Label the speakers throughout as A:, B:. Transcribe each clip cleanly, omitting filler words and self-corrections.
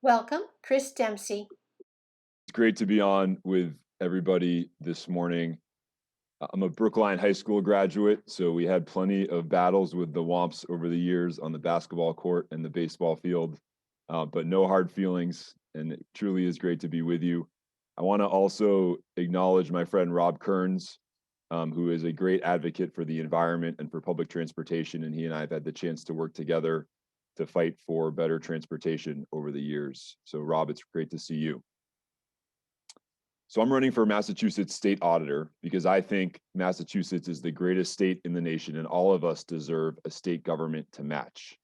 A: Welcome, Chris Dempsey.
B: It's great to be on with everybody this morning. I'm a Brookline High School graduate, so we had plenty of battles with the Womps over the years on the basketball court and the baseball field, but no hard feelings, and it truly is great to be with you. I want to also acknowledge my friend Rob Kearns, who is a great advocate for the environment and for public transportation, and he and I have had the chance to work together to fight for better transportation over the years. So, Rob, it's great to see you. So I'm running for Massachusetts state auditor because I think Massachusetts is the greatest state in the nation and all of us deserve a state government to match.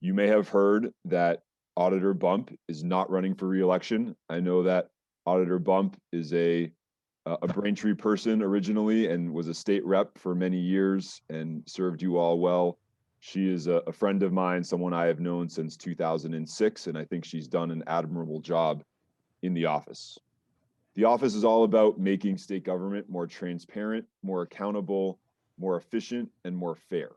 B: You may have heard that Auditor Bump is not running for reelection. I know that Auditor Bump is a Braintree person originally and was a state rep for many years and served you all well. She is a friend of mine, someone I have known since 2006, and I think she's done an admirable job in the office. The office is all about making state government more transparent, more accountable, more efficient, and more fair.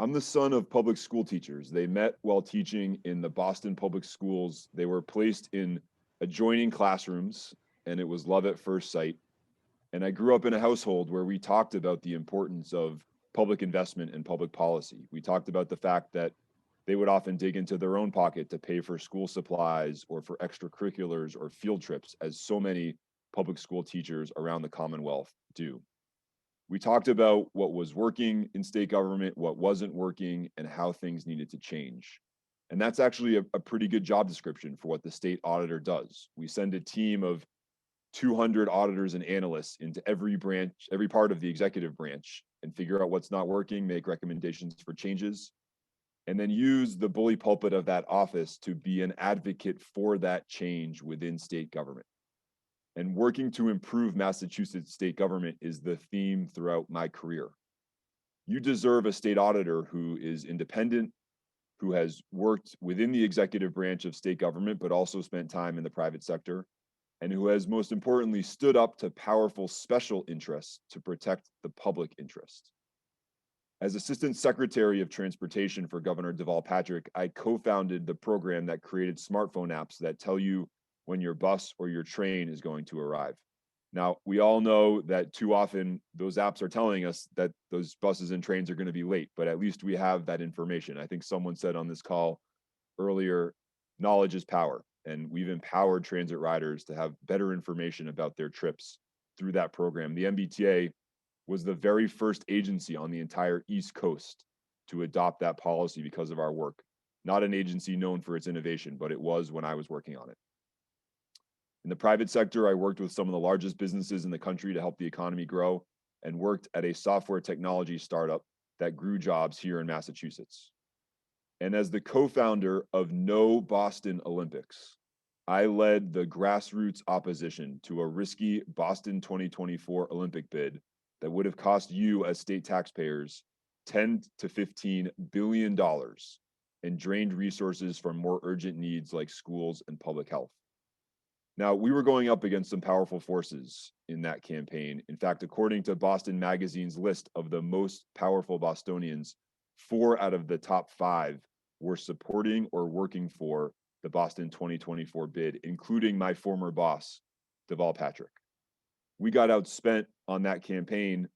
B: I'm the son of public school teachers. They met while teaching in the Boston public schools. They were placed in adjoining classrooms, and it was love at first sight. And I grew up in a household where we talked about the importance of public investment and public policy. We talked about the fact that they would often dig into their own pocket to pay for school supplies or for extracurriculars or field trips, as so many public school teachers around the Commonwealth do. We talked about what was working in state government, what wasn't working, and how things needed to change. And that's actually a pretty good job description for what the state auditor does. We send a team of 200 auditors and analysts into every branch, every part of the executive branch, and figure out what's not working, make recommendations for changes, and then use the bully pulpit of that office to be an advocate for that change within state government. And working to improve Massachusetts state government is the theme throughout my career. You deserve a state auditor who is independent, who has worked within the executive branch of state government, but also spent time in the private sector, and who has most importantly stood up to powerful special interests to protect the public interest. As Assistant Secretary of Transportation for Governor Deval Patrick, I co-founded the program that created smartphone apps that tell you when your bus or your train is going to arrive. Now, we all know that too often those apps are telling us that those buses and trains are going to be late, but at least we have that information. I think someone said on this call earlier, knowledge is power, and we've empowered transit riders to have better information about their trips through that program. The MBTA was the very first agency on the entire East Coast to adopt that policy because of our work. Not an agency known for its innovation, but it was when I was working on it. In the private sector, I worked with some of the largest businesses in the country to help the economy grow and worked at a software technology startup that grew jobs here in Massachusetts. And as the co-founder of No Boston Olympics, I led the grassroots opposition to a risky Boston 2024 Olympic bid that would have cost you as state taxpayers 10 to 15 billion dollars and drained resources from more urgent needs like schools and public health. Now, we were going up against some powerful forces in that campaign. In fact, according to Boston Magazine's list of the most powerful Bostonians, 4 out of the top 5 were supporting or working for the Boston 2024 bid, including my former boss, Deval Patrick. We got outspent on that campaign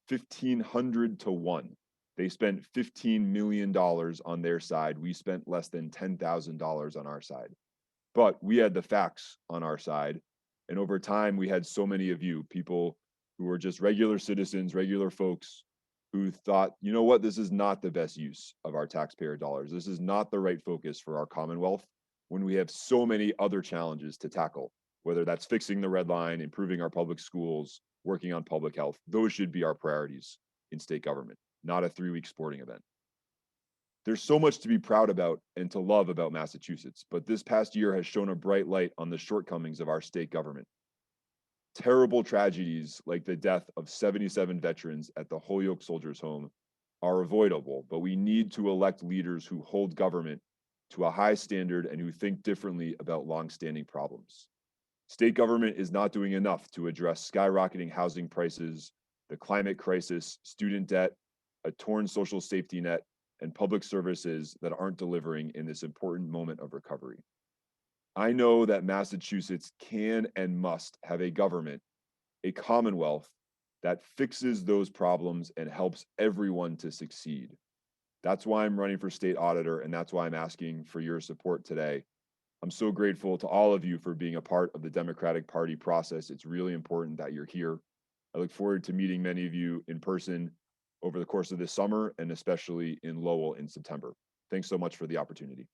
B: 1,500 to 1. They spent $15 million on their side. We spent less than $10,000 on our side. But we had the facts on our side. And over time, we had so many of you, people who were just regular citizens, regular folks who thought, you know what, this is not the best use of our taxpayer dollars. This is not the right focus for our Commonwealth when we have so many other challenges to tackle, whether that's fixing the red line, improving our public schools, working on public health. Those should be our priorities in state government, not a 3-week sporting event. There's so much to be proud about and to love about Massachusetts, but this past year has shown a bright light on the shortcomings of our state government. Terrible tragedies like the death of 77 veterans at the Holyoke Soldiers Home are avoidable, but we need to elect leaders who hold government to a high standard and who think differently about longstanding problems. State government is not doing enough to address skyrocketing housing prices, the climate crisis, student debt, a torn social safety net, and public services that aren't delivering in this important moment of recovery. I know that Massachusetts can and must have a government, a commonwealth that fixes those problems and helps everyone to succeed. That's why I'm running for state auditor, and that's why I'm asking for your support today. I'm so grateful to all of you for being a part of the Democratic Party process. It's really important that you're here. I look forward to meeting many of you in person over the course of this summer and especially in Lowell in September. Thanks so much for the opportunity.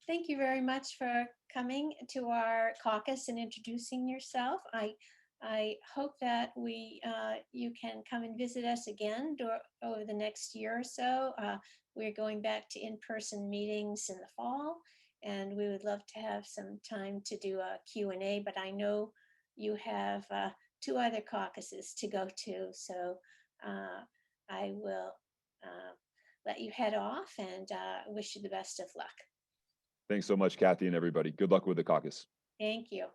A: Thank you very much for coming to our caucus and introducing yourself. I hope that you can come and visit us again over the next year or so. We're going back to in-person meetings in the fall, and we would love to have some time to do a Q&A, but I know you have two other caucuses to go to, so I will let you head off and wish you the best of luck.
B: Thanks so much, Kathy, and everybody. Good luck with the caucus.
A: Thank you.